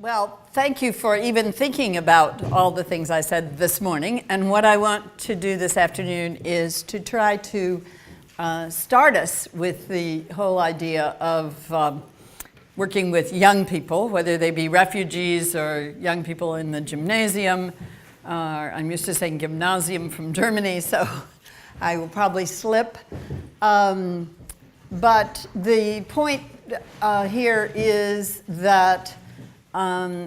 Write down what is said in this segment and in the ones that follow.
Well, thank you for even thinking about all the things I said this morning. And what I want to do this afternoon is to try to start us with the whole idea of working with young people, whether they be refugees or young people in the gymnasium. I'm used to saying gymnasium from Germany, so I will probably slip. But the point here is that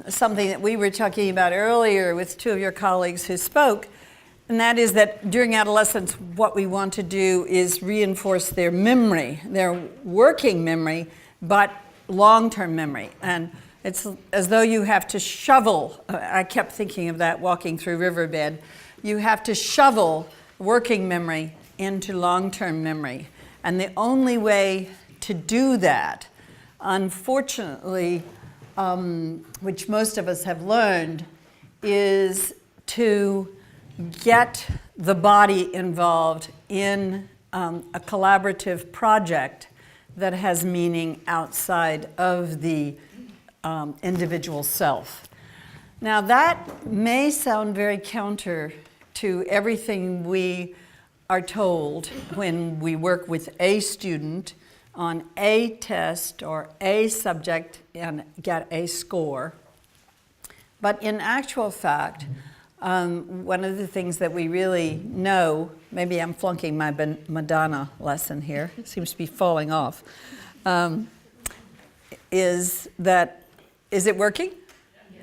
something that we were talking about earlier with two of your colleagues who spoke, and that is that during adolescence, what we want to do is reinforce their memory, their working memory, but long-term memory. And it's as though you have to shovel. I kept thinking of that walking through Riverbed. You have to shovel working memory into long-term memory. And the only way to do that, unfortunately, which most of us have learned, is to get the body involved in a collaborative project that has meaning outside of the individual self. Now that may sound very counter to everything we are told when we work with a student on a test or a subject and get a score. But in actual fact, one of the things that we really know, maybe I'm flunking my Madonna lesson here, it seems to be falling off, is it working?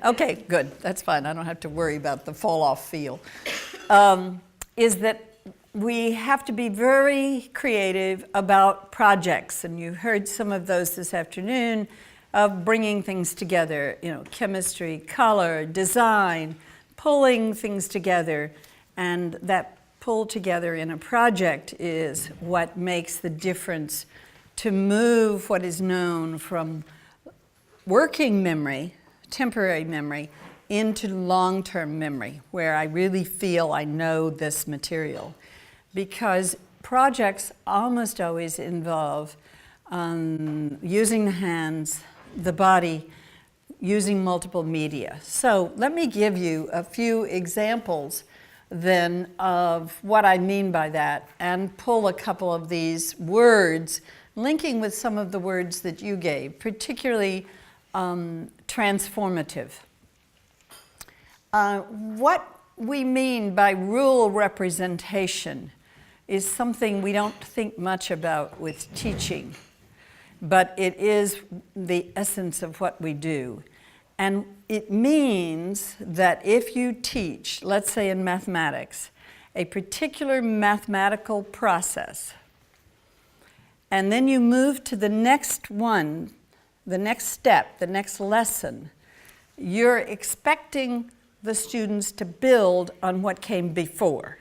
Okay, good, that's fine, I don't have to worry about the fall off feel. Is that we have to be very creative about projects, and you heard some of those this afternoon, of bringing things together, chemistry, color, design, pulling things together, and that pull together in a project is what makes the difference to move what is known from working memory, temporary memory, into long-term memory, where I really feel I know this material. Because projects almost always involve using the hands, the body, using multiple media. So let me give you a few examples then of what I mean by that and pull a couple of these words, linking with some of the words that you gave, particularly transformative. What we mean by rule representation is something we don't think much about with teaching, but it is the essence of what we do. And it means that if you teach, let's say in mathematics, a particular mathematical process, and then you move to the next one, the next step, the next lesson, you're expecting the students to build on what came before.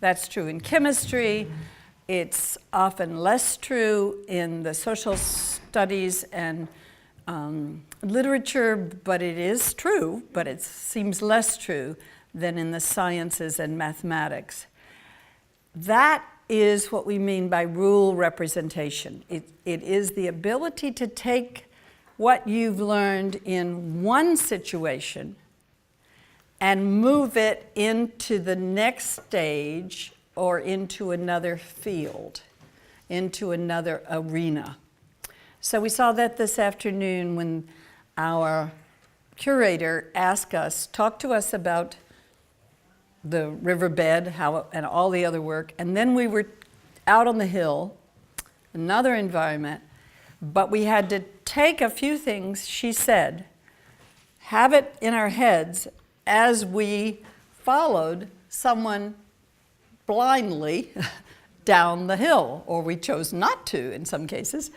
That's true in chemistry. It's often less true in the social studies and literature, but it is true, but it seems less true than in the sciences and mathematics. That is what we mean by rule representation. It is the ability to take what you've learned in one situation and move it into the next stage or into another field, into another arena. So we saw that this afternoon when our curator asked us, talk to us about the riverbed and all the other work, and then we were out on the hill, another environment, but we had to take a few things she said, have it in our heads as we followed someone blindly down the hill, or we chose not to in some cases.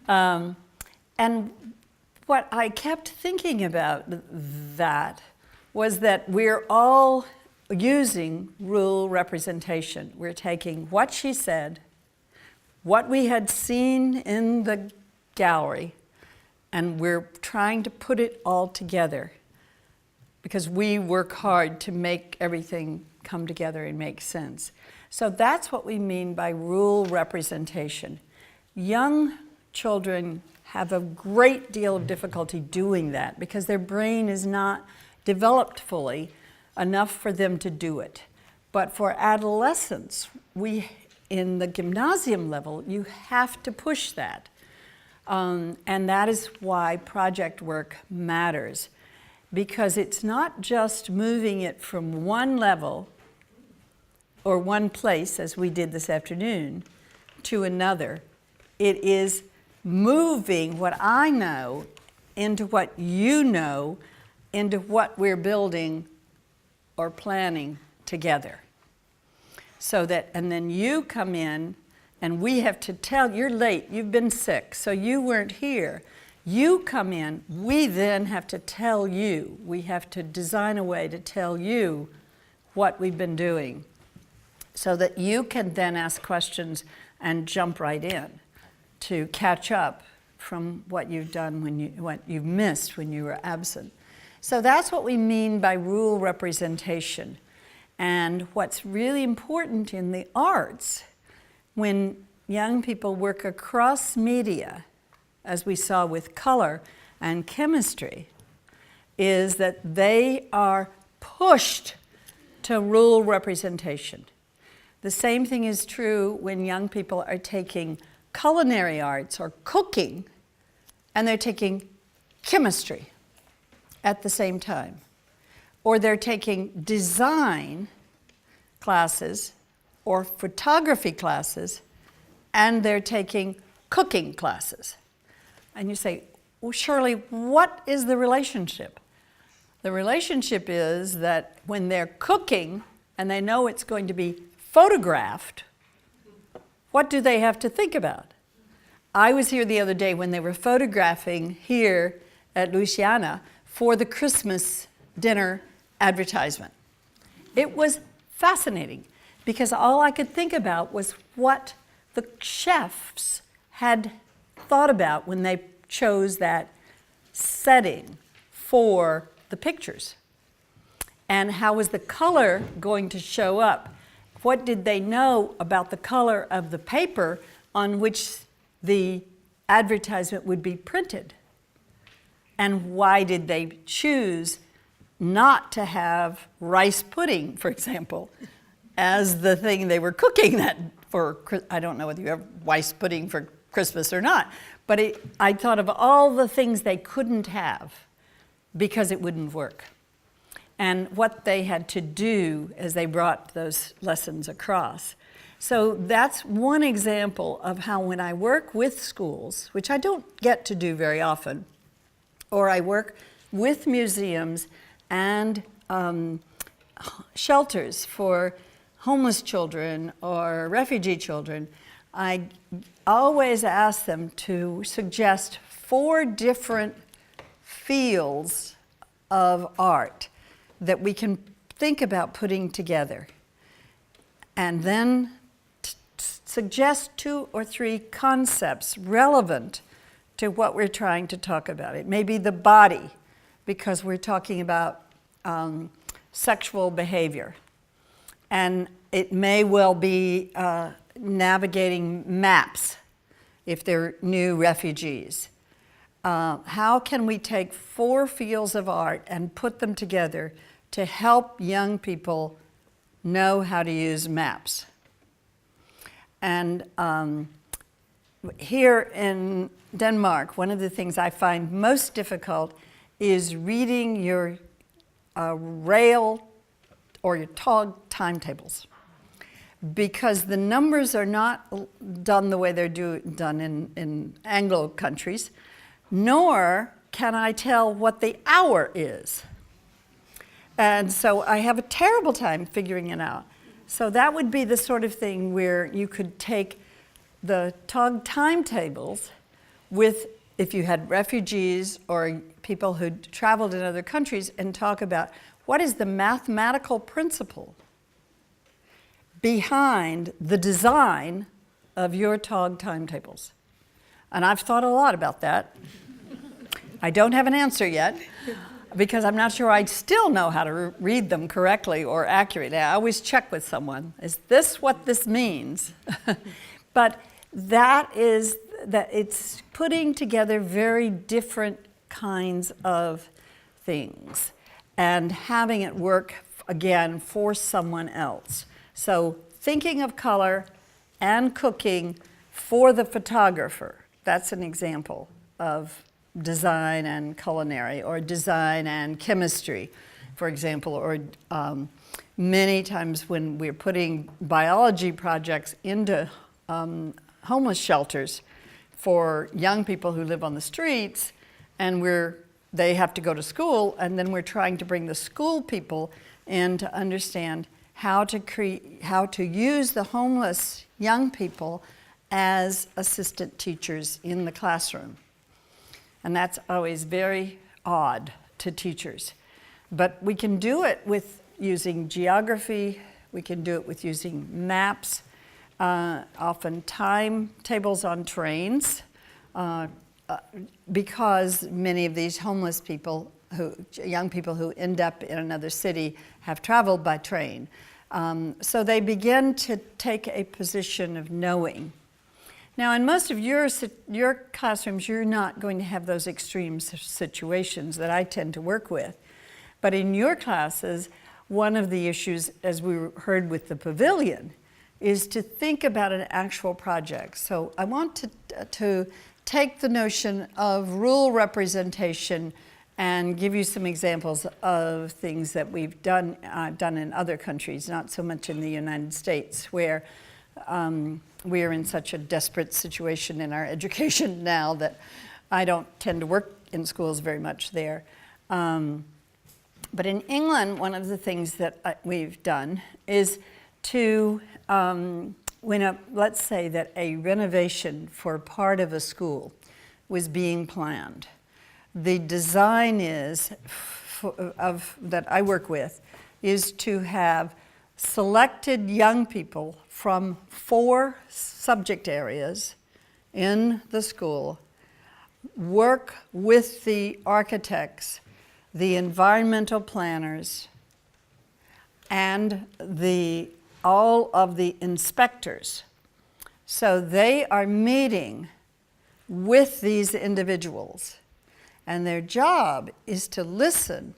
And what I kept thinking about that was that we're all using rule representation. We're taking what she said, what we had seen in the gallery, and we're trying to put it all together, because we work hard to make everything come together and make sense. So that's what we mean by rule representation. Young children have a great deal of difficulty doing that because their brain is not developed fully enough for them to do it. But for adolescents, in the gymnasium level, you have to push that. And that is why project work matters, because it's not just moving it from one level or one place, as we did this afternoon, to another. It is moving what I know into what you know, into what we're building or planning together. So that, and then you come in and we have to tell, you're late, you've been sick, so you weren't here. You come in, we then have to tell you, we have to design a way to tell you what we've been doing so that you can then ask questions and jump right in to catch up from what you've done what you've missed when you were absent. So that's what we mean by rule representation. And what's really important in the arts, when young people work across media, as we saw with color and chemistry, is that they are pushed to rule representation. The same thing is true when young people are taking culinary arts or cooking, and they're taking chemistry at the same time. Or they're taking design classes or photography classes, and they're taking cooking classes. And you say, well, Shirley, what is the relationship? The relationship is that when they're cooking and they know it's going to be photographed, what do they have to think about? I was here the other day when they were photographing here at Louisiana for the Christmas dinner advertisement. It was fascinating because all I could think about was what the chefs had thought about when they chose that setting for the pictures. And how was the color going to show up? What did they know about the color of the paper on which the advertisement would be printed? And why did they choose not to have rice pudding, for example, as the thing they were cooking that for? I don't know whether you have rice pudding for Christmas or not, but I thought of all the things they couldn't have because it wouldn't work, and what they had to do as they brought those lessons across. So that's one example of how when I work with schools, which I don't get to do very often, or I work with museums and shelters for homeless children or refugee children, I always ask them to suggest 4 different fields of art that we can think about putting together, and then suggest 2 or 3 concepts relevant to what we're trying to talk about. It may be the body, because we're talking about sexual behavior. And it may well be navigating maps if they're new refugees. How can we take 4 fields of art and put them together to help young people know how to use maps? And here in Denmark, one of the things I find most difficult is reading your rail or your tog timetables, because the numbers are not done the way they're done in Anglo countries, nor can I tell what the hour is. And so I have a terrible time figuring it out. So that would be the sort of thing where you could take the tog timetables with, if you had refugees or people who'd traveled in other countries, and talk about what is the mathematical principle behind the design of your tog timetables. And I've thought a lot about that. I don't have an answer yet, because I'm not sure I still know how to read them correctly or accurately. I always check with someone, is this what this means? But that is that it's putting together very different kinds of things and having it work, again, for someone else. So thinking of color and cooking for the photographer. That's an example of design and culinary, or design and chemistry, for example, or many times when we're putting biology projects into homeless shelters for young people who live on the streets, and they have to go to school, and then we're trying to bring the school people in to understand how to use the homeless young people as assistant teachers in the classroom. And that's always very odd to teachers. But we can do it with using geography, we can do it with using maps, often timetables on trains, because many of these homeless people, young people who end up in another city, have traveled by train. So they begin to take a position of knowing. Now, in most of your classrooms, you're not going to have those extreme situations that I tend to work with. But in your classes, one of the issues, as we heard with the pavilion, is to think about an actual project. So I want to take the notion of rule representation and give you some examples of things that we've done in other countries, not so much in the United States, where we are in such a desperate situation in our education now that I don't tend to work in schools very much there. But in England, one of the things that we've done is to, let's say that a renovation for part of a school was being planned. The design that I work with is to have selected young people from 4 subject areas in the school work with the architects, the environmental planners, and all of the inspectors. So they are meeting with these individuals, and their job is to listen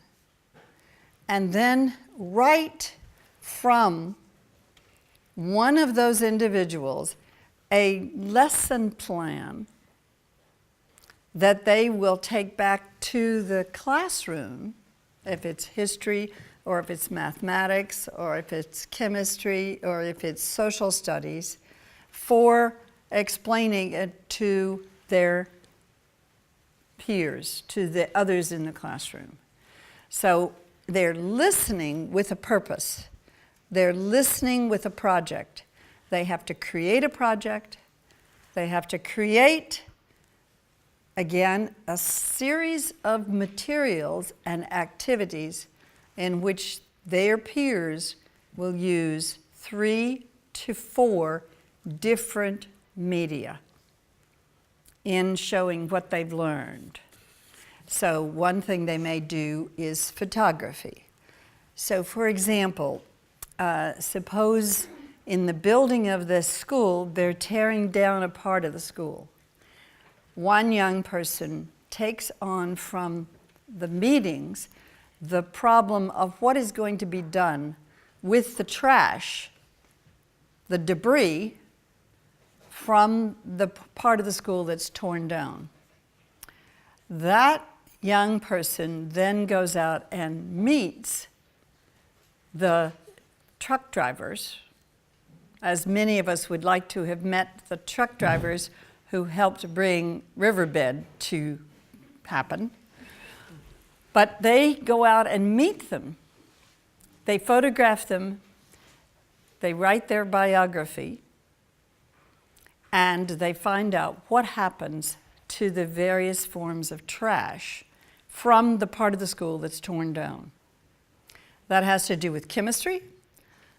and then write from one of those individuals a lesson plan that they will take back to the classroom, if it's history, or if it's mathematics, or if it's chemistry, or if it's social studies, for explaining it to their peers, to the others in the classroom. So they're listening with a purpose. They're listening with a project. They have to create a project. They have to create, again, a series of materials and activities in which their peers will use 3 to 4 different media in showing what they've learned. So one thing they may do is photography. So for example, suppose in the building of this school, they're tearing down a part of the school. One young person takes on from the meetings the problem of what is going to be done with the trash, the debris, from the part of the school that's torn down. That young person then goes out and meets the truck drivers, as many of us would like to have met the truck drivers who helped bring Riverbed to happen. But they go out and meet them. They photograph them, they write their biography, and they find out what happens to the various forms of trash from the part of the school that's torn down. That has to do with chemistry.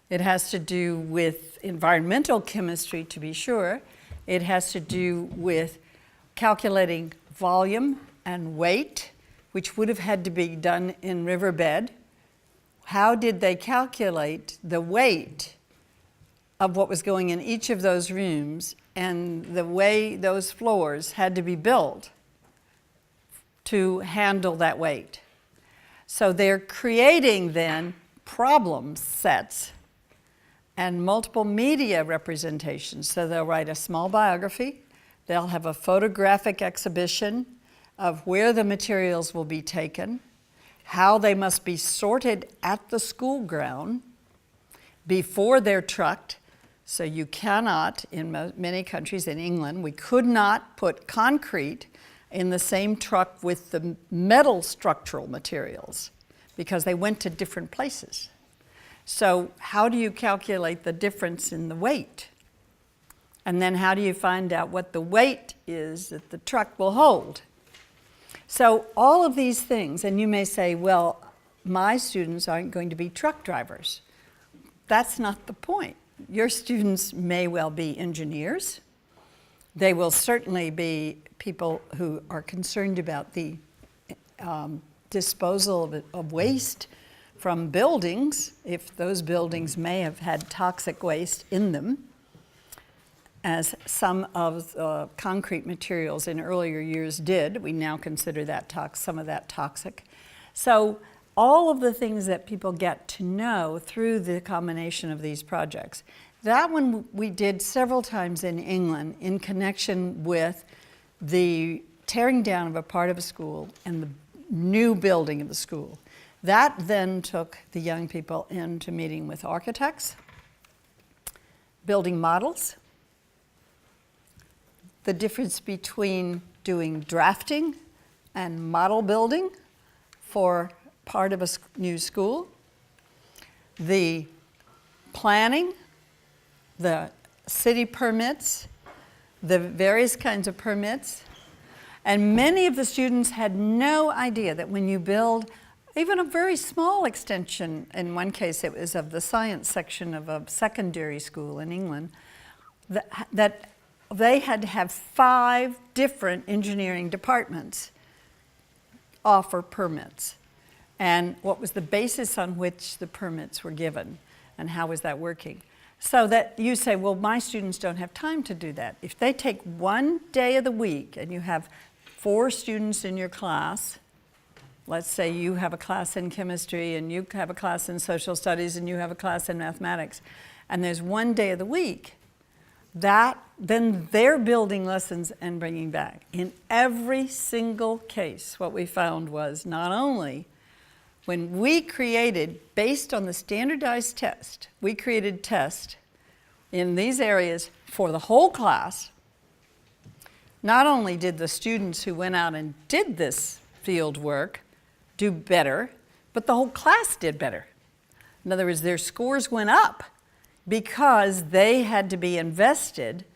It has to do with environmental chemistry, to be sure. It has to do with calculating volume and weight, which would have had to be done in Riverbed. How did they calculate the weight of what was going in each of those rooms and the way those floors had to be built to handle that weight. So they're creating then problem sets and multiple media representations. So they'll write a small biography, they'll have a photographic exhibition of where the materials will be taken, how they must be sorted at the school ground before they're trucked. So you cannot, in many countries, in England, we could not put concrete in the same truck with the metal structural materials because they went to different places. So how do you calculate the difference in the weight? And then how do you find out what the weight is that the truck will hold? So all of these things, and you may say, well, my students aren't going to be truck drivers. That's not the point. Your students may well be engineers. They will certainly be people who are concerned about the disposal of waste from buildings, if those buildings may have had toxic waste in them, as some of the concrete materials in earlier years did. We now consider that some of that toxic. So all of the things that people get to know through the combination of these projects. That one we did several times in England in connection with the tearing down of a part of a school and the new building of the school. That then took the young people into meeting with architects, building models, the difference between doing drafting and model building for part of a new school, the planning, the city permits, the various kinds of permits. And many of the students had no idea that when you build even a very small extension, in one case it was of the science section of a secondary school in England, that they had to have 5 different engineering departments offer permits. And what was the basis on which the permits were given, and how was that working? So that you say, well, my students don't have time to do that. If they take one day of the week and you have 4 students in your class, let's say you have a class in chemistry and you have a class in social studies and you have a class in mathematics, and there's one day of the week, then they're building lessons and bringing back. In every single case, what we found was not only when we created, based on the standardized test, we created tests in these areas for the whole class. Not only did the students who went out and did this field work do better, but the whole class did better. In other words, their scores went up because they had to be invested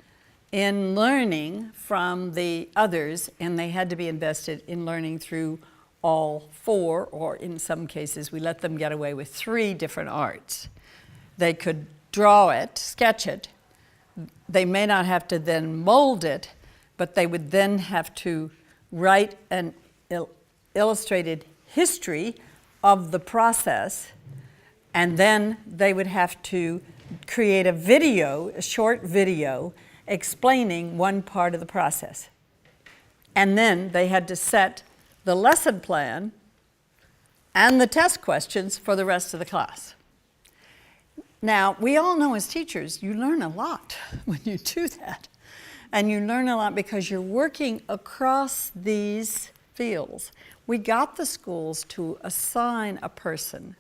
in learning from the others, and they had to be invested in learning through all 4, or in some cases we let them get away with 3 different arts. They could draw it, sketch it. They may not have to then mold it, but they would then have to write an illustrated history of the process, and then they would have to create a video, a short video, explaining one part of the process. And then they had to set the lesson plan and the test questions for the rest of the class. Now, we all know as teachers, you learn a lot when you do that. And you learn a lot because you're working across these fields. We got the schools to assign a person,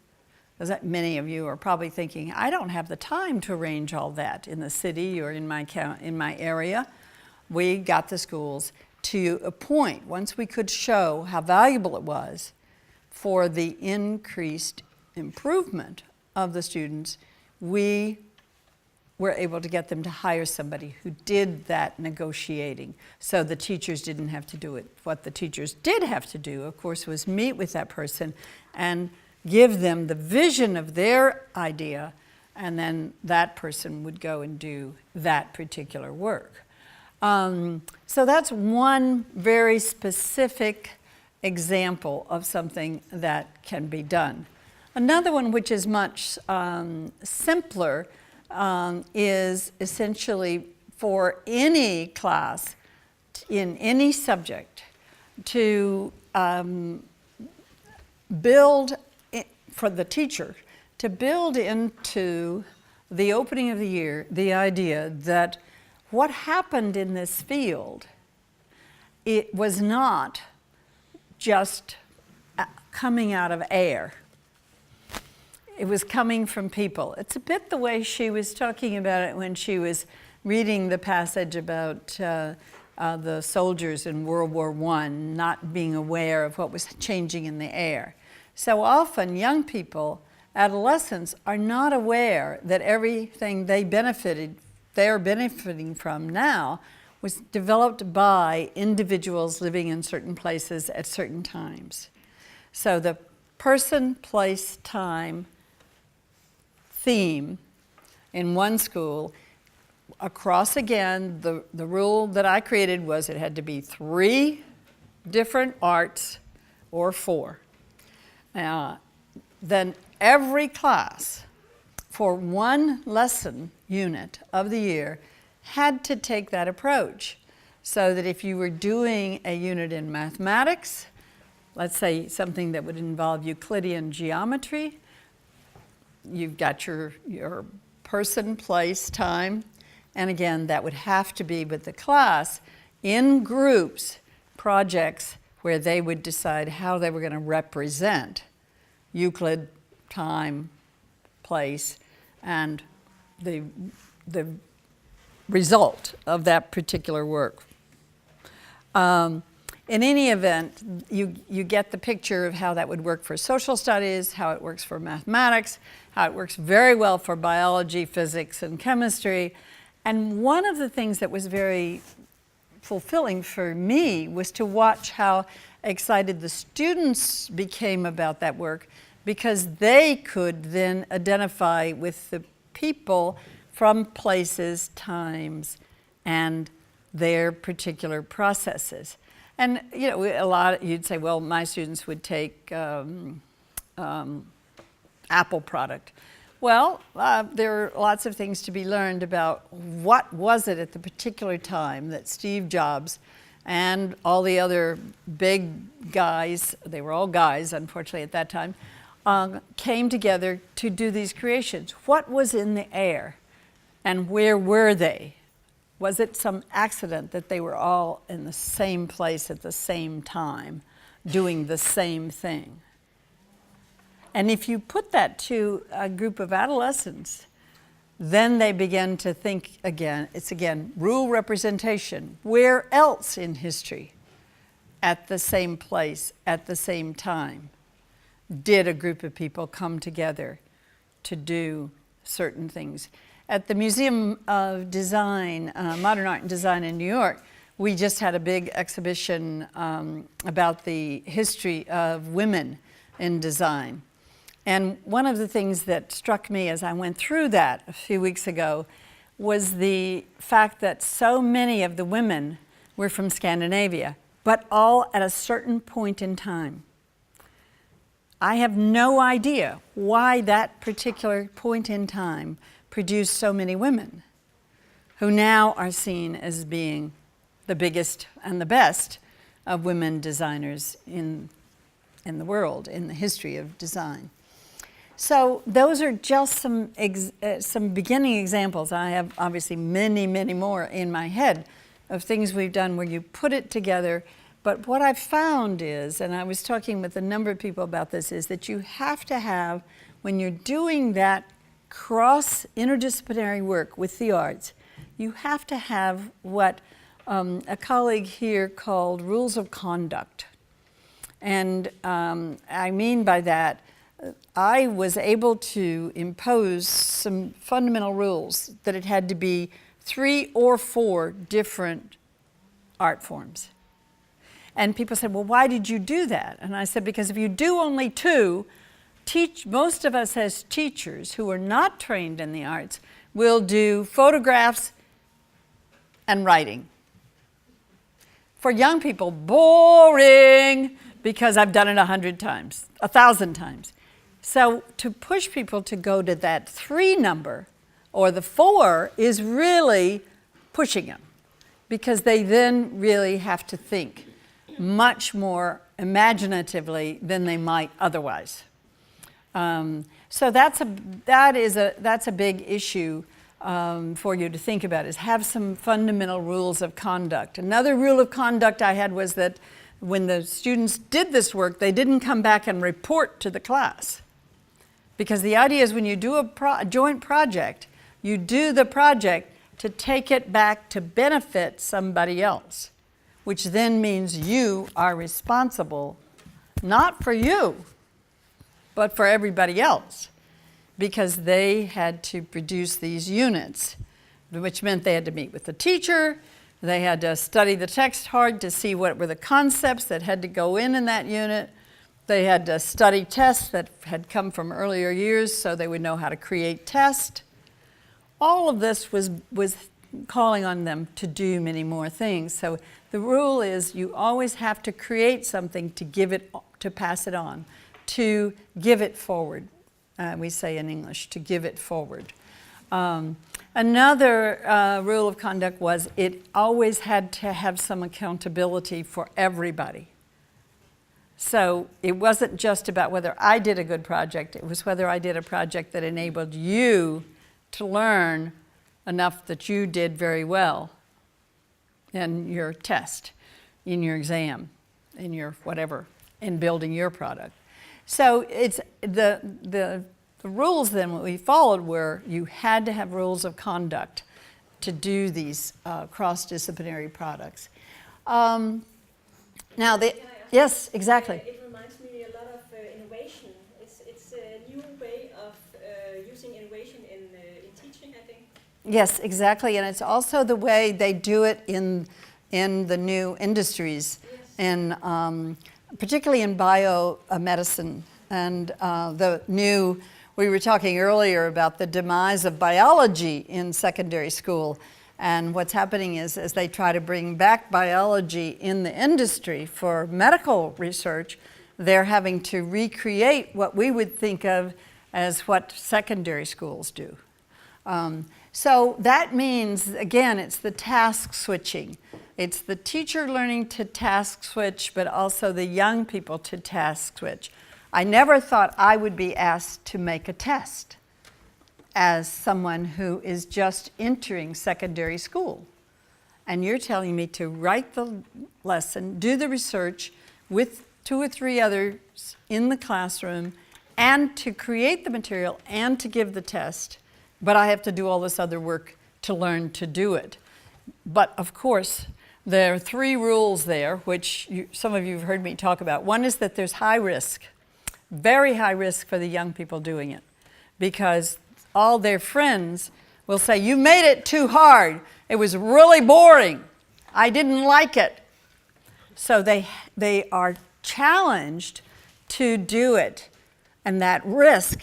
as many of you are probably thinking, I don't have the time to arrange all that in the city or in my area. We got the schools to appoint, once we could show how valuable it was for the increased improvement of the students, we were able to get them to hire somebody who did that negotiating. So the teachers didn't have to do it. What the teachers did have to do, of course, was meet with that person and give them the vision of their idea, and then that person would go and do that particular work. So that's one very specific example of something that can be done. Another one which is much simpler is essentially for any class in any subject to build, for the teacher, to build into the opening of the year the idea that what happened in this field, it was not just coming out of air. It was coming from people. It's a bit the way she was talking about it when she was reading the passage about the soldiers in World War I not being aware of what was changing in the air. So often young people, adolescents, are not aware that everything they're benefiting from now was developed by individuals living in certain places at certain times. So the person, place, time theme in one school, across again, the rule that I created was it had to be 3 different arts or 4. Then every class for one lesson unit of the year had to take that approach. So that if you were doing a unit in mathematics, let's say something that would involve Euclidean geometry, you've got your person, place, time, and again, that would have to be with the class in groups, projects where they would decide how they were going to represent Euclid, time, place, and the result of that particular work. In any event, you get the picture of how that would work for social studies, how it works for mathematics, how it works very well for biology, physics, and chemistry. And one of the things that was very fulfilling for me was to watch how excited the students became about that work, because they could then identify with the people from places, times, and their particular processes. And you know, you'd say, well, my students would take Apple product. Well, there are lots of things to be learned about what was it at the particular time that Steve Jobs and all the other big guys, they were all guys, unfortunately, at that time, came together to do these creations. What was in the air, and where were they? Was it some accident that they were all in the same place at the same time, doing the same thing? And if you put that to a group of adolescents, then they begin to think again, it's again rule representation. Where else in history, at the same place, at the same time, did a group of people come together to do certain things? At the Museum of Design, Modern Art and Design in New York, we just had a big exhibition about the history of women in design. And one of the things that struck me as I went through that a few weeks ago was the fact that so many of the women were from Scandinavia, but all at a certain point in time. I have no idea why that particular point in time produced so many women who now are seen as being the biggest and the best of women designers in the world, in the history of design. So those are just some beginning examples. I have obviously many, many more in my head of things we've done where you put it together. But what I've found is, and I was talking with a number of people about this, is that you have to have, when you're doing that cross-interdisciplinary work with the arts, you have to have what a colleague here called rules of conduct. And I mean by that, I was able to impose some fundamental rules that it had to be 3 or 4 different art forms. And people said, well, why did you do that? And I said, because if you do only 2, most of us as teachers who are not trained in the arts will do photographs and writing. For young people, boring, because I've done it 100 times, 1,000 times. So to push people to go to that 3 number or the 4 is really pushing them, because they then really have to think much more imaginatively than they might otherwise. So that's a big issue for you to think about, is have some fundamental rules of conduct. Another rule of conduct I had was that when the students did this work, they didn't come back and report to the class. Because the idea is when you do a joint project, you do the project to take it back to benefit somebody else, which then means you are responsible, not for you, but for everybody else, because they had to produce these units, which meant they had to meet with the teacher, they had to study the text hard to see what were the concepts that had to go in that unit, they had to study tests that had come from earlier years so they would know how to create tests. All of this was calling on them to do many more things. So the rule is you always have to create something to pass it on, to give it forward. We say in English, to give it forward. Another rule of conduct was it always had to have some accountability for everybody. So it wasn't just about whether I did a good project, it was whether I did a project that enabled you to learn enough that you did very well in your test, in your exam, in your whatever, in building your product. So it's the rules then what we followed were you had to have rules of conduct to do these cross-disciplinary products. Now, yes, exactly. It reminds me a lot of innovation. It's a new way of using innovation in teaching, I think. Yes, exactly, and it's also the way they do it in the new industries, yes. Particularly in biomedicine, and we were talking earlier about the demise of biology in secondary school, and what's happening is as they try to bring back biology in the industry for medical research, they're having to recreate what we would think of as what secondary schools do. So that means, again, it's the task switching. It's the teacher learning to task switch, but also the young people to task switch. I never thought I would be asked to make a test as someone who is just entering secondary school. And you're telling me to write the lesson, do the research with 2 or 3 others in the classroom, and to create the material and to give the test. But I have to do all this other work to learn to do it. But of course, there are 3 rules there, which some of you have heard me talk about. One is that there's high risk, very high risk for the young people doing it, because all their friends will say, you made it too hard. It was really boring. I didn't like it. So they are challenged to do it, and that risk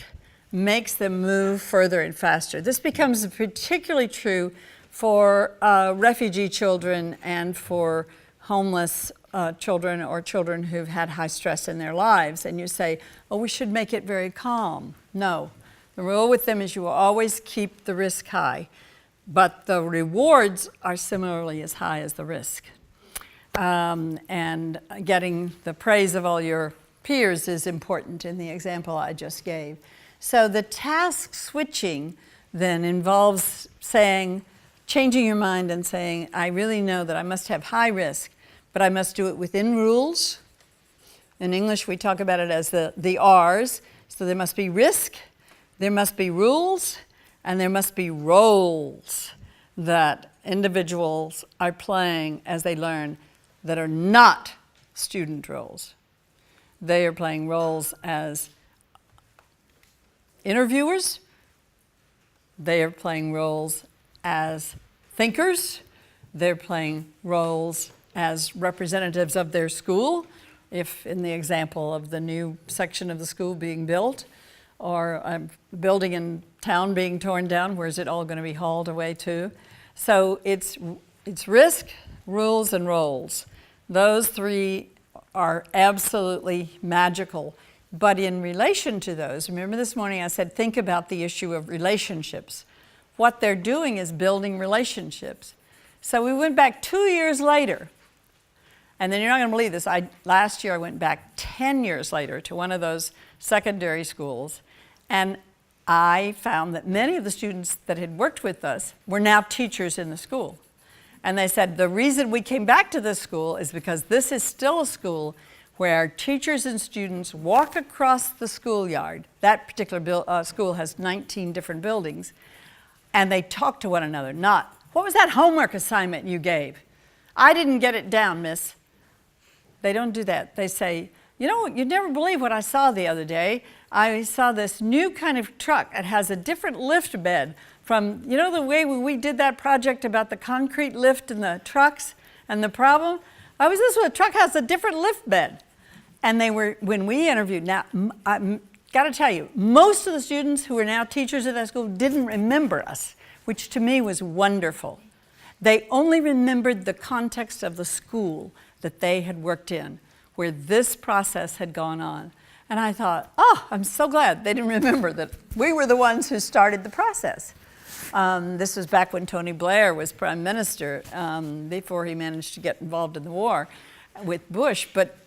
makes them move further and faster. This becomes particularly true for refugee children and for homeless children or children who've had high stress in their lives. And you say, oh, we should make it very calm. No. The rule with them is you will always keep the risk high, but the rewards are similarly as high as the risk. And getting the praise of all your peers is important in the example I just gave. So the task switching then involves changing your mind and saying, I really know that I must have high risk, but I must do it within rules. In English, we talk about it as the R's. So there must be risk, there must be rules, and there must be roles that individuals are playing as they learn that are not student roles. They are playing roles as interviewers, they are playing roles as thinkers, they're playing roles as representatives of their school, if in the example of the new section of the school being built, or a building in town being torn down, where is it all going to be hauled away to? So it's risk, rules, and roles. Those 3 are absolutely magical. But in relation to those, remember this morning I said think about the issue of relationships. what they're doing is building relationships. So we went back 2 years later, and then you're not going to believe this. Last year I went back 10 years later to one of those secondary schools, and I found that many of the students that had worked with us were now teachers in the school. And they said, the reason we came back to this school is because this is still a school where teachers and students walk across the schoolyard. That particular school has 19 different buildings, and they talk to one another, not, what was that homework assignment you gave? I didn't get it down, miss. They don't do that. They say, you know, you'd never believe what I saw the other day. I saw this new kind of truck. It has a different lift bed from, you know, the way we did that project about the concrete lift and the trucks and the problem? I was this one, the truck has a different lift bed. And they were, when we interviewed, now, I got to tell you, most of the students who are now teachers at that school didn't remember us, which to me was wonderful. They only remembered the context of the school that they had worked in, where this process had gone on. And I thought, oh, I'm so glad they didn't remember that we were the ones who started the process. This was back when Tony Blair was Prime Minister, before he managed to get involved in the war with Bush. But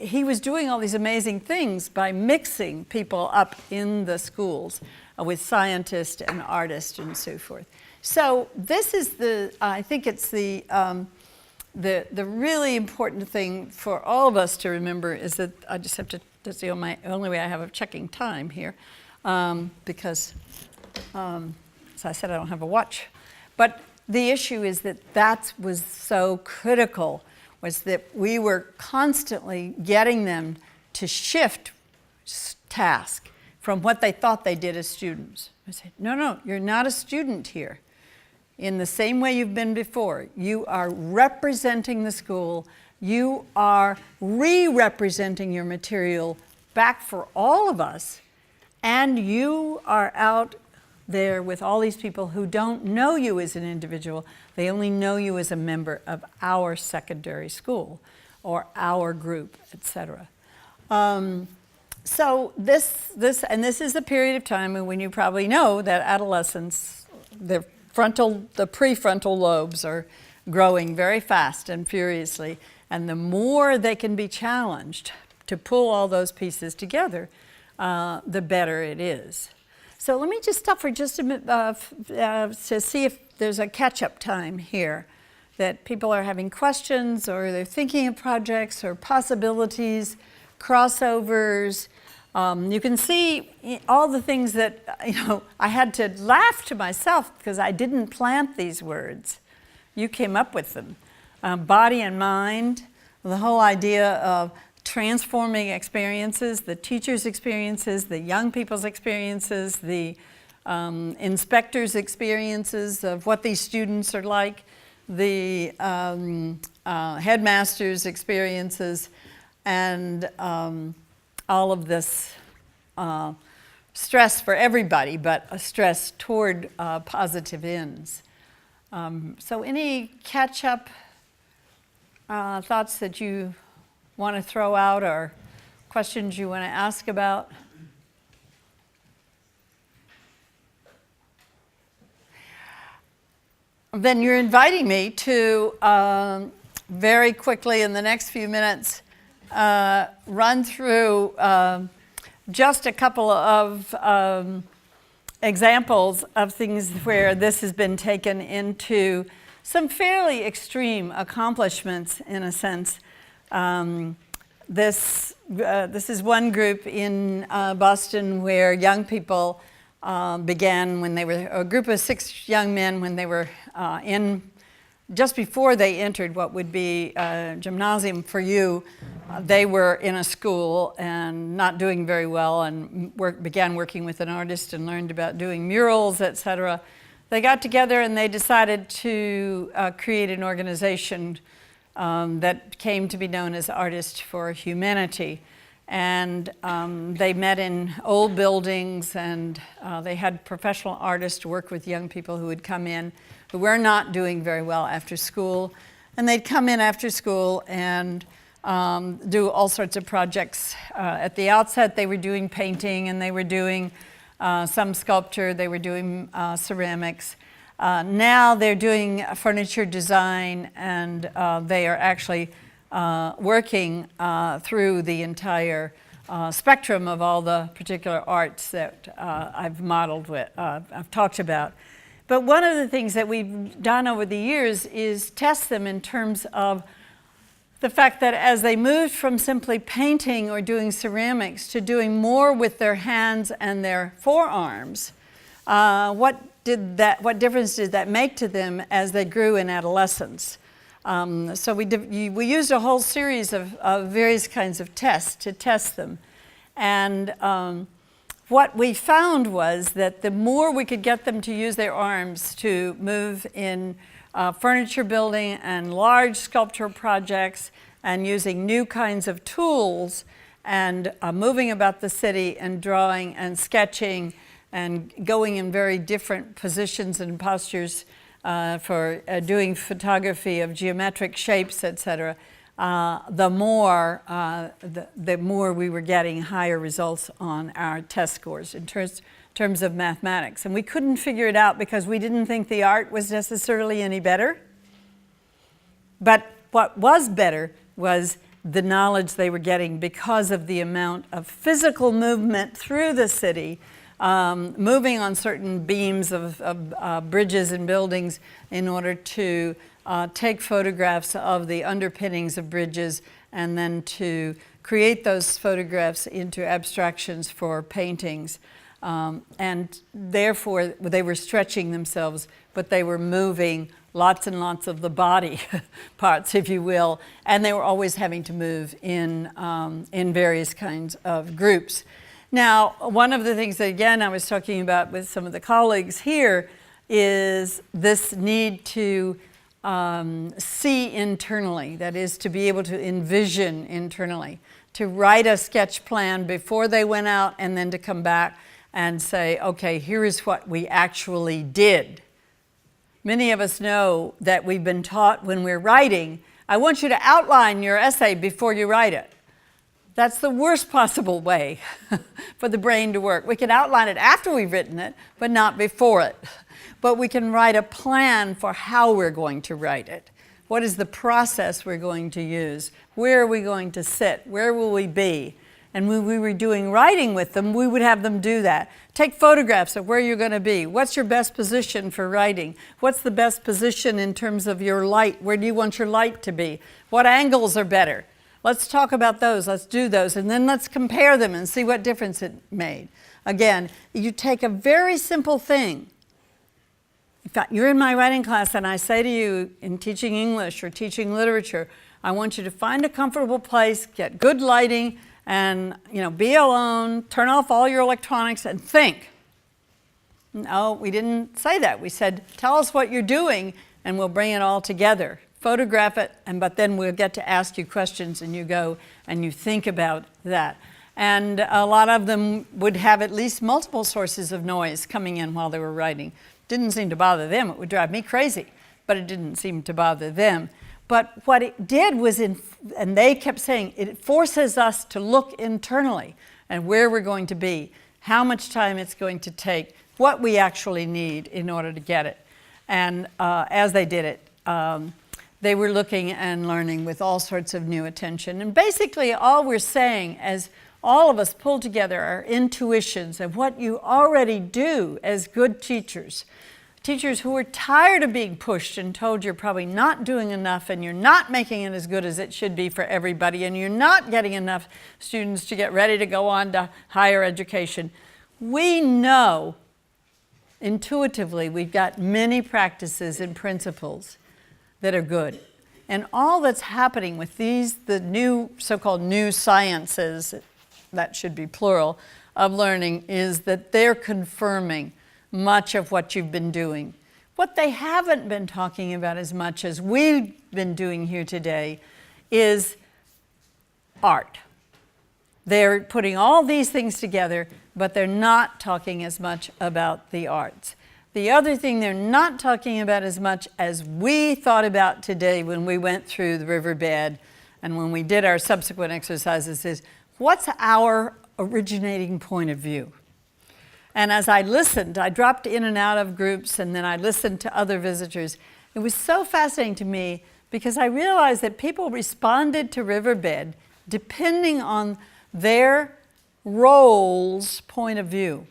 he was doing all these amazing things by mixing people up in the schools with scientists and artists and so forth. So this is I think it's the really important thing for all of us to remember is that I just have to, that's the only way I have of checking time here, because, as I said, I don't have a watch. But the issue is that was so critical, was that we were constantly getting them to shift task from what they thought they did as students. I said, no, you're not a student here. In the same way you've been before, you are representing the school, you are re-representing your material back for all of us, and you are out there with all these people who don't know you as an individual, they only know you as a member of our secondary school or our group, etc. So this is a period of time when you probably know that adolescents, the prefrontal lobes are growing very fast and furiously, and the more they can be challenged to pull all those pieces together, the better it is. So let me just stop for just a minute to see if there's a catch-up time here, that people are having questions or they're thinking of projects or possibilities, crossovers. You can see all the things that, I had to laugh to myself because I didn't plant these words. You came up with them. Body and mind, the whole idea of transforming experiences, the teachers' experiences, the young people's experiences, the inspectors' experiences of what these students are like, the headmasters' experiences, and all of this stress for everybody, but a stress toward positive ends. So any catch-up thoughts that you want to throw out or questions you want to ask about? Then you're inviting me to very quickly in the next few minutes run through just a couple of examples of things where this has been taken into some fairly extreme accomplishments in a sense. This is one group in Boston where young people began when they were, a group of 6 young men when they were just before they entered what would be gymnasium for you. They were in a school and not doing very well, and began working with an artist and learned about doing murals, etc. They got together and they decided to create an organization that came to be known as Artists for Humanity. And they met in old buildings, and they had professional artists work with young people who would come in who were not doing very well after school. And they'd come in after school and do all sorts of projects. At the outset, they were doing painting, and they were doing some sculpture, they were doing ceramics. Now they're doing furniture design, and they are actually working through the entire spectrum of all the particular arts that I've modeled with, I've talked about. But one of the things that we've done over the years is test them in terms of the fact that as they moved from simply painting or doing ceramics to doing more with their hands and their forearms, what difference did that make to them as they grew in adolescence? So we used a whole series of various kinds of tests to test them. And what we found was that the more we could get them to use their arms to move in furniture building and large sculptural projects and using new kinds of tools and moving about the city and drawing and sketching and going in very different positions and postures for doing photography of geometric shapes, etc., the more we were getting higher results on our test scores in terms of mathematics. And we couldn't figure it out because we didn't think the art was necessarily any better. But what was better was the knowledge they were getting because of the amount of physical movement through the city, moving on certain beams of bridges and buildings in order to take photographs of the underpinnings of bridges and then to create those photographs into abstractions for paintings. And therefore, they were stretching themselves, but they were moving lots and lots of the body parts, if you will, and they were always having to move in various kinds of groups. Now, one of the things that, again, I was talking about with some of the colleagues here is this need to see internally, that is, to be able to envision internally, to write a sketch plan before they went out and then to come back and say, okay, here is what we actually did. Many of us know that we've been taught when we're writing, I want you to outline your essay before you write it. That's the worst possible way for the brain to work. We can outline it after we've written it, but not before it. But we can write a plan for how we're going to write it. What is the process we're going to use? Where are we going to sit? Where will we be? And when we were doing writing with them, we would have them do that. Take photographs of where you're going to be. What's your best position for writing? What's the best position in terms of your light? Where do you want your light to be? What angles are better? Let's talk about those. Let's do those. And then let's compare them and see what difference it made. Again, you take a very simple thing. In fact, you're in my writing class and I say to you in teaching English or teaching literature, I want you to find a comfortable place, get good lighting, and be alone, turn off all your electronics and think. No, we didn't say that. We said, tell us what you're doing and we'll bring it all together. Photograph it, but then we'll get to ask you questions and you go and you think about that. And a lot of them would have at least multiple sources of noise coming in while they were writing. Didn't seem to bother them. It would drive me crazy, but it didn't seem to bother them. But what it did was, and they kept saying, it forces us to look internally and where we're going to be, how much time it's going to take, what we actually need in order to get it. And as they did it, they were looking and learning with all sorts of new attention. And basically all we're saying as all of us pull together our intuitions of what you already do as good teachers. Teachers who are tired of being pushed and told you're probably not doing enough and you're not making it as good as it should be for everybody and you're not getting enough students to get ready to go on to higher education. We know intuitively we've got many practices and principles that are good. And all that's happening with these, the new, so-called new sciences, that should be plural, of learning is that they're confirming much of what you've been doing. What they haven't been talking about as much as we've been doing here today is art. They're putting all these things together, but they're not talking as much about the arts. The other thing they're not talking about as much as we thought about today when we went through the riverbed and when we did our subsequent exercises is, what's our originating point of view? And as I listened, I dropped in and out of groups, and then I listened to other visitors. It was so fascinating to me because I realized that people responded to Riverbed depending on their role's point of view.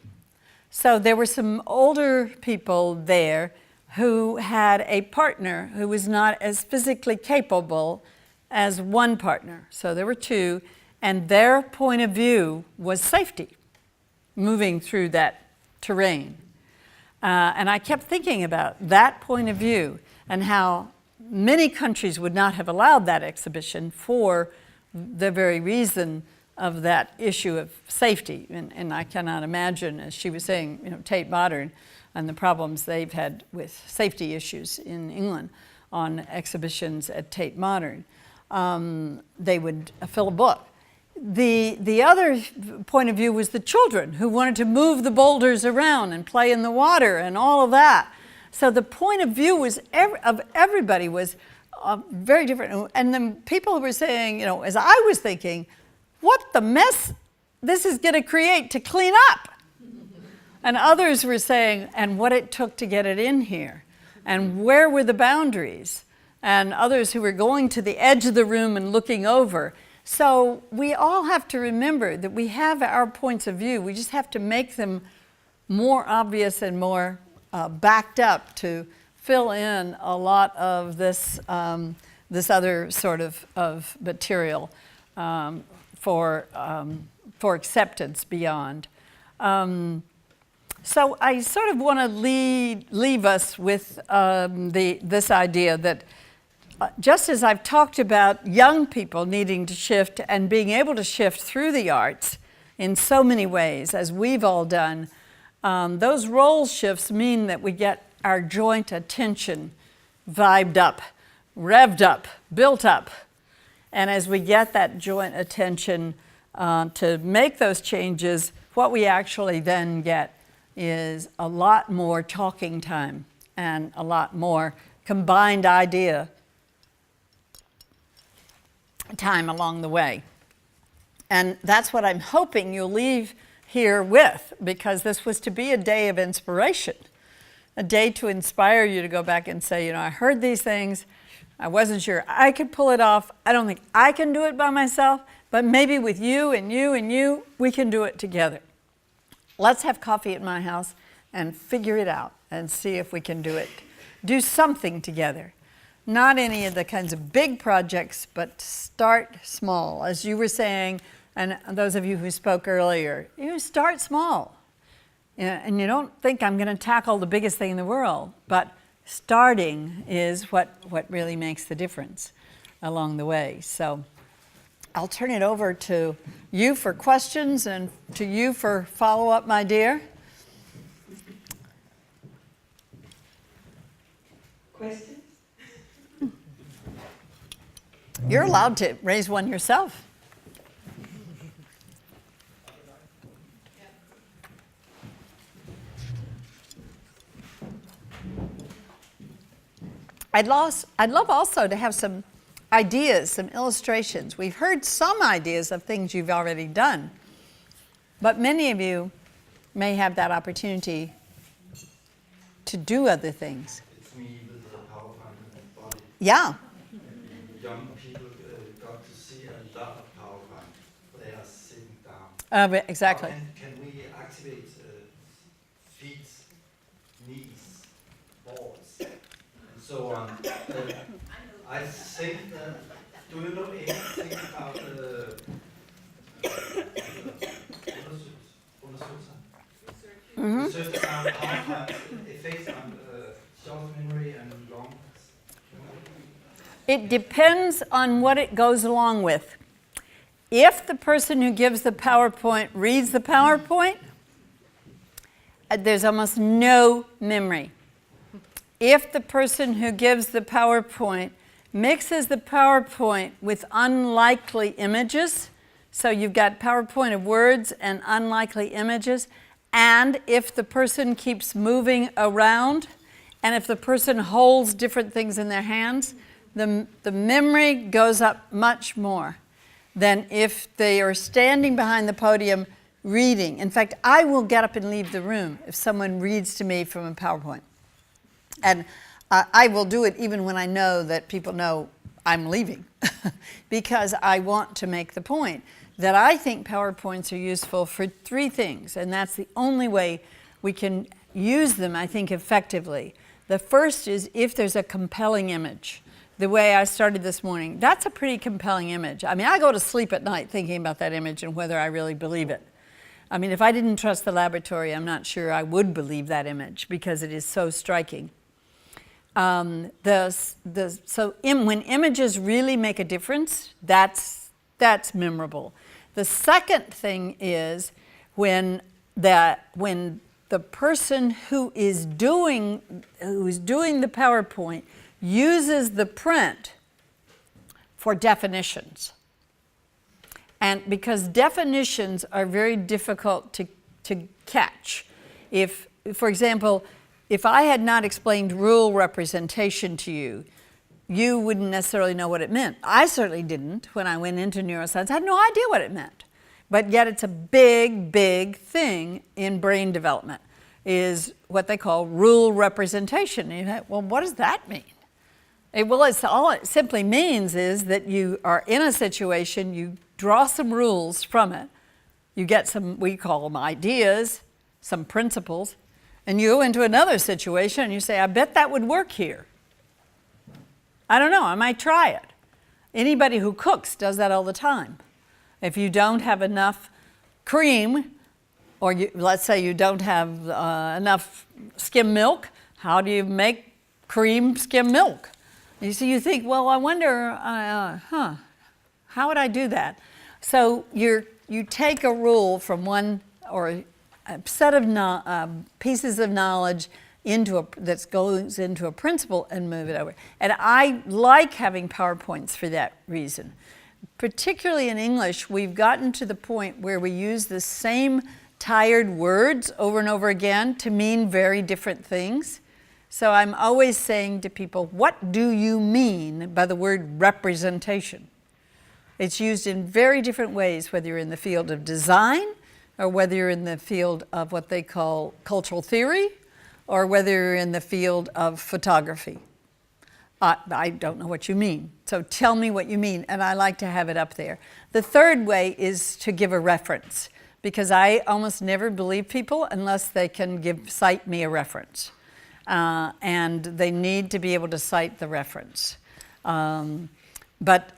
So there were some older people there who had a partner who was not as physically capable as one partner. So there were two, and their point of view was safety, moving through that terrain. And I kept thinking about that point of view and how many countries would not have allowed that exhibition for the very reason of that issue of safety. And I cannot imagine, as she was saying, you know, Tate Modern and the problems they've had with safety issues in England on exhibitions at Tate Modern. They would fill a book. The other point of view was the children who wanted to move the boulders around and play in the water and all of that. So the point of view was of everybody was very different. And then people were saying, you know, as I was thinking, what the mess this is going to create to clean up. And others were saying, and what it took to get it in here. And where were the boundaries? And others who were going to the edge of the room and looking over. So we all have to remember that we have our points of view. We just have to make them more obvious and more backed up to fill in a lot of this, this other sort of material for acceptance beyond. So I sort of want to leave us with this idea that just as I've talked about young people needing to shift and being able to shift through the arts in so many ways, as we've all done, those role shifts mean that we get our joint attention vibed up, revved up, built up. And as we get that joint attention to make those changes, what we actually then get is a lot more talking time and a lot more combined idea time along the way. And that's what I'm hoping you'll leave here with, because this was to be a day of inspiration, a day to inspire you to go back and say, you know, I heard these things, I wasn't sure I could pull it off, I don't think I can do it by myself, but maybe with you and you and you, we can do it together. Let's have coffee at my house and figure it out and see if we can do it. Do something together. Not any of the kinds of big projects, but start small. As you were saying, and those of you who spoke earlier, you start small. And you don't think I'm going to tackle the biggest thing in the world, but starting is what really makes the difference along the way. So I'll turn it over to you for questions and to you for follow-up, my dear. Questions? You're allowed to raise one yourself. I'd love also to have some ideas, some illustrations. We've heard some ideas of things you've already done, but many of you may have that opportunity to do other things. It's me with the PowerPoint body. Yeah. Young people got to see a lot of PowerPoint. They are sitting down. Exactly. Can we activate feet, knees, balls, and so on? I think that, do you know anything about research on PowerPoint effects on short memory and long? It depends on what it goes along with. If the person who gives the PowerPoint reads the PowerPoint, there's almost no memory. If the person who gives the PowerPoint mixes the PowerPoint with unlikely images, so you've got PowerPoint of words and unlikely images, and if the person keeps moving around, and if the person holds different things in their hands, the memory goes up much more than if they are standing behind the podium reading. In fact, I will get up and leave the room if someone reads to me from a PowerPoint. And I will do it even when I know that people know I'm leaving because I want to make the point that I think PowerPoints are useful for three things, and that's the only way we can use them, I think, effectively. The first is if there's a compelling image. The way I started this morning, that's a pretty compelling image. I mean, I go to sleep at night thinking about that image and whether I really believe it. I mean, if I didn't trust the laboratory, I'm not sure I would believe that image because it is so striking. When images really make a difference, that's memorable. The second thing is when the person who is doing the PowerPoint uses the print for definitions. And because definitions are very difficult to catch. If, for example, if I had not explained rule representation to you, you wouldn't necessarily know what it meant. I certainly didn't when I went into neuroscience. I had no idea what it meant. But yet it's a big, big thing in brain development, is what they call rule representation. And you think, well, what does that mean? All it simply means is that you are in a situation, you draw some rules from it, you get some, we call them ideas, some principles, and you go into another situation and you say, I bet that would work here. I don't know, I might try it. Anybody who cooks does that all the time. If you don't have enough cream, or let's say you don't have enough skim milk, how do you make cream skim milk? You see, you think, well, I wonder, how would I do that? So you take a rule from one, or a set of pieces of knowledge that goes into a principle and move it over. And I like having PowerPoints for that reason. Particularly in English, we've gotten to the point where we use the same tired words over and over again to mean very different things. So I'm always saying to people, what do you mean by the word representation? It's used in very different ways, whether you're in the field of design, or whether you're in the field of what they call cultural theory, or whether you're in the field of photography. I don't know what you mean, so tell me what you mean, and I like to have it up there. The third way is to give a reference, because I almost never believe people unless they can cite me a reference. And they need to be able to cite the reference. But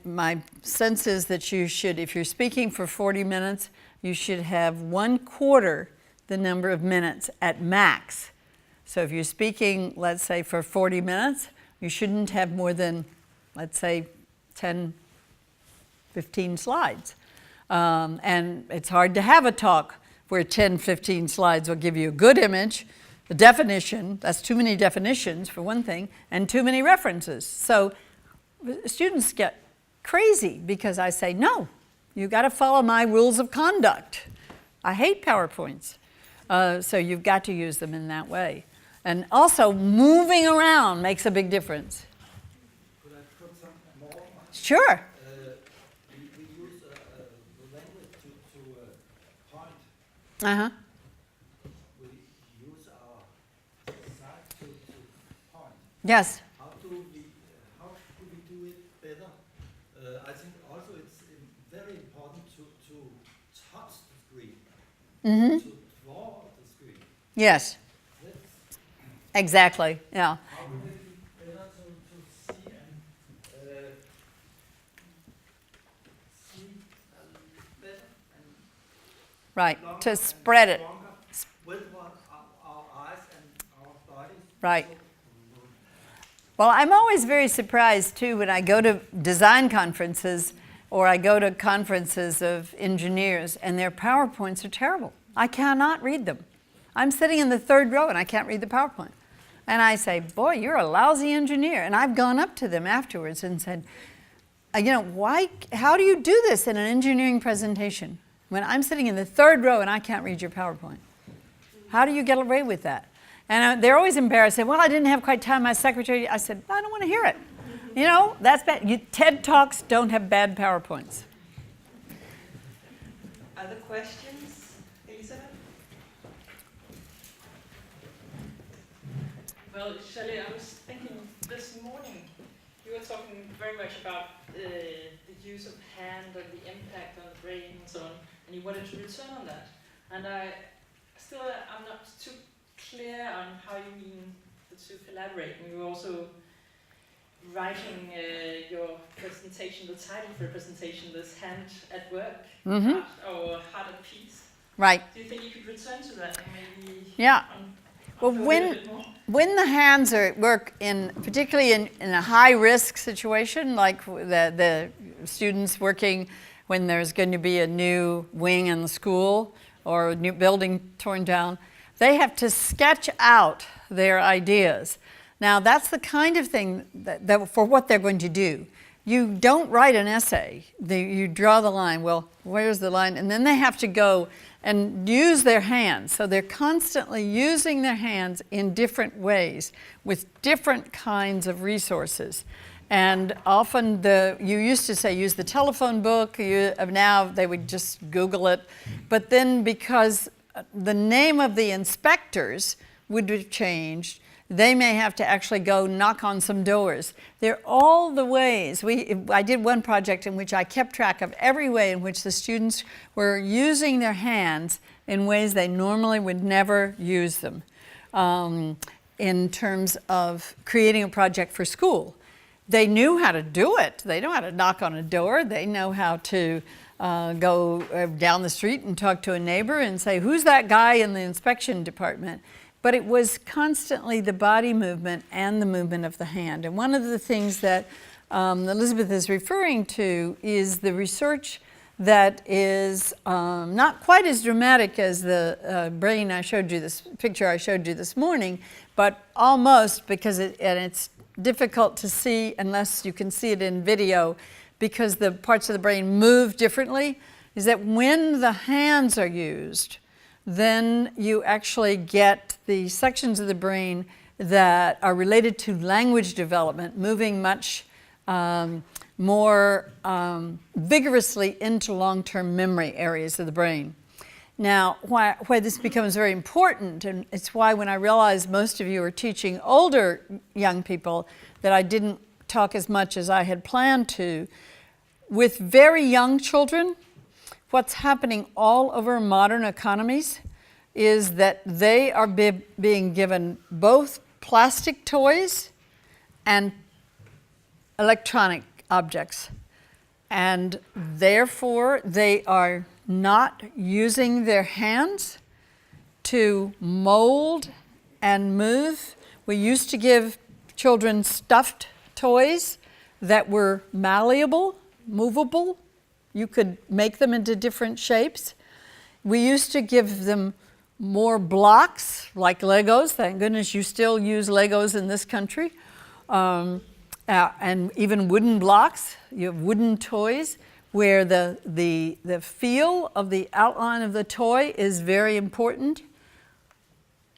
my sense is that you should, if you're speaking for 40 minutes, you should have 1/4 the number of minutes at max. So if you're speaking, let's say, for 40 minutes, you shouldn't have more than, let's say, 10, 15 slides. And it's hard to have a talk where 10, 15 slides will give you a good image, the definition, that's too many definitions for one thing, and too many references. So students get crazy because I say, no, you got to follow my rules of conduct. I hate PowerPoints. So you've got to use them in that way. And also, moving around makes a big difference. Could I put some more? Sure. We use the language to point. Uh-huh. We use our side to point. Yes. How do we do it better? I think also it's very important to touch the screen, to draw the screen. Yes. Exactly, yeah. How would it be better to see and see better and Right, longer to and spread it. stronger with our eyes and our bodies? Right. Well, I'm always very surprised, too, when I go to design conferences or I go to conferences of engineers, and their PowerPoints are terrible. I cannot read them. I'm sitting in the third row, and I can't read the PowerPoint. And I say, boy, you're a lousy engineer. And I've gone up to them afterwards and said, how do you do this in an engineering presentation when I'm sitting in the third row and I can't read your PowerPoint? How do you get away with that? And they're always embarrassed. Say, well, I didn't have quite time. My secretary, I said, I don't want to hear it. That's bad. TED Talks don't have bad PowerPoints. Other questions? Well, Shirley, I was thinking this morning, you were talking very much about the use of hand and the impact on the brain and so on, and you wanted to return on that. And I'm not too clear on how you mean the two collaborate. And you were also writing your presentation, the title for your presentation, this hand at work, or heart at peace. Right. Do you think you could return to that and maybe? Yeah. Well, when the hands are at work, particularly in a high-risk situation, like the students working when there's going to be a new wing in the school or a new building torn down, they have to sketch out their ideas. Now, that's the kind of thing that for what they're going to do. You don't write an essay. You draw the line. Well, where's the line? And then they have to go and use their hands. So they're constantly using their hands in different ways with different kinds of resources. And often you used to say use the telephone book. Now they would just Google it. But then because the name of the inspectors would have changed, they may have to actually go knock on some doors. They're all the ways. I did one project in which I kept track of every way in which the students were using their hands in ways they normally would never use them in terms of creating a project for school. They knew how to do it. They know how to knock on a door. They know how to go down the street and talk to a neighbor and say, who's that guy in the inspection department? But it was constantly the body movement and the movement of the hand. And one of the things that Elizabeth is referring to is the research that is not quite as dramatic as the brain I showed you, this picture I showed you this morning, but almost, because it's difficult to see unless you can see it in video, because the parts of the brain move differently, is that when the hands are used, then you actually get the sections of the brain that are related to language development moving much more vigorously into long-term memory areas of the brain. Now, why this becomes very important, and it's why when I realized most of you are teaching older young people that I didn't talk as much as I had planned to. With very young children, what's happening all over modern economies is that they are being given both plastic toys and electronic objects. And therefore, they are not using their hands to mold and move. We used to give children stuffed toys that were malleable, movable. You could make them into different shapes. We used to give them more blocks, like Legos. Thank goodness you still use Legos in this country. And even wooden blocks. You have wooden toys where the feel of the outline of the toy is very important.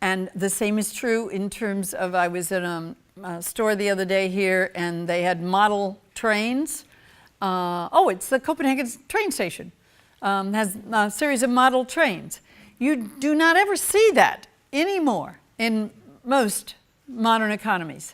And the same is true in terms of, I was in a store the other day here, and they had model trains. It's the Copenhagen train station. Has a series of model trains. You do not ever see that anymore in most modern economies,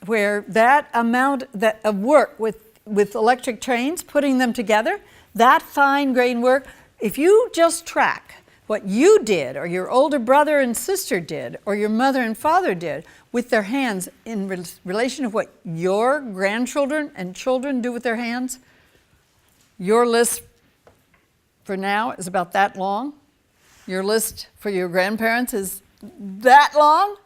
where that amount of work with electric trains, putting them together, that fine-grained work, if you just track what you did, or your older brother and sister did, or your mother and father did with their hands in relation to what your grandchildren and children do with their hands, your list for now is about that long. Your list for your grandparents is that long,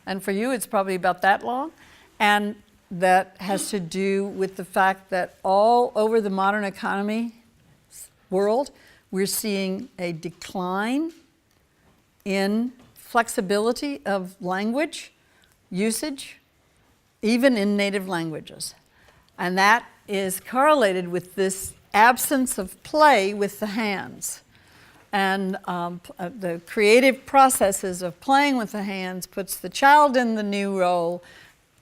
and for you it's probably about that long. And that has to do with the fact that all over the modern economy world, we're seeing a decline in flexibility of language usage, even in native languages. And that is correlated with this absence of play with the hands. And the creative processes of playing with the hands puts the child in the new role,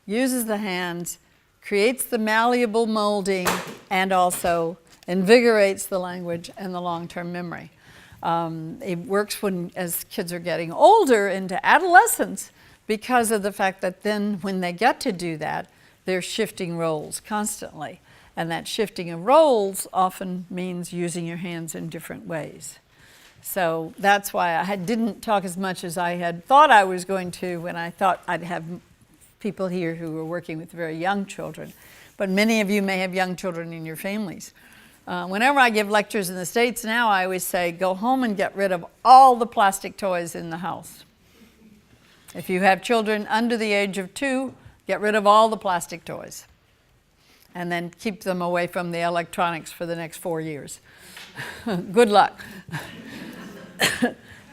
uses the hands, creates the malleable molding, and also invigorates the language and the long-term memory. It works as kids are getting older into adolescence. because of the fact that then when they get to do that, they're shifting roles constantly. And that shifting of roles often means using your hands in different ways. So that's why I didn't talk as much as I had thought I was going to when I thought I'd have people here who were working with very young children. But many of you may have young children in your families. Whenever I give lectures in the States now, I always say, go home and get rid of all the plastic toys in the house. If you have children under the age of 2, get rid of all the plastic toys. And then keep them away from the electronics for the next 4 years. Good luck.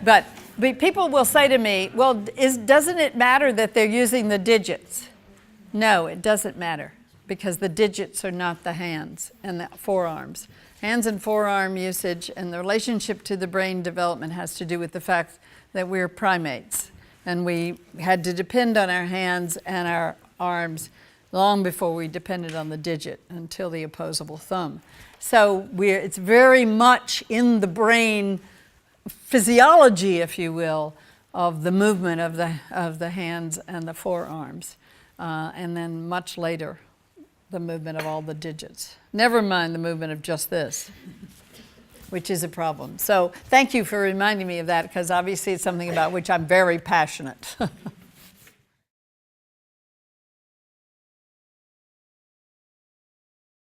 But people will say to me, well, doesn't it matter that they're using the digits? No, it doesn't matter, because the digits are not the hands and the forearms. Hands and forearm usage and the relationship to the brain development has to do with the fact that we're primates. And we had to depend on our hands and our arms long before we depended on the digit, until the opposable thumb. So it's very much in the brain physiology, if you will, of the movement of the hands and the forearms. And then much later, the movement of all the digits. Never mind the movement of just this, which is a problem. So thank you for reminding me of that, because obviously it's something about which I'm very passionate.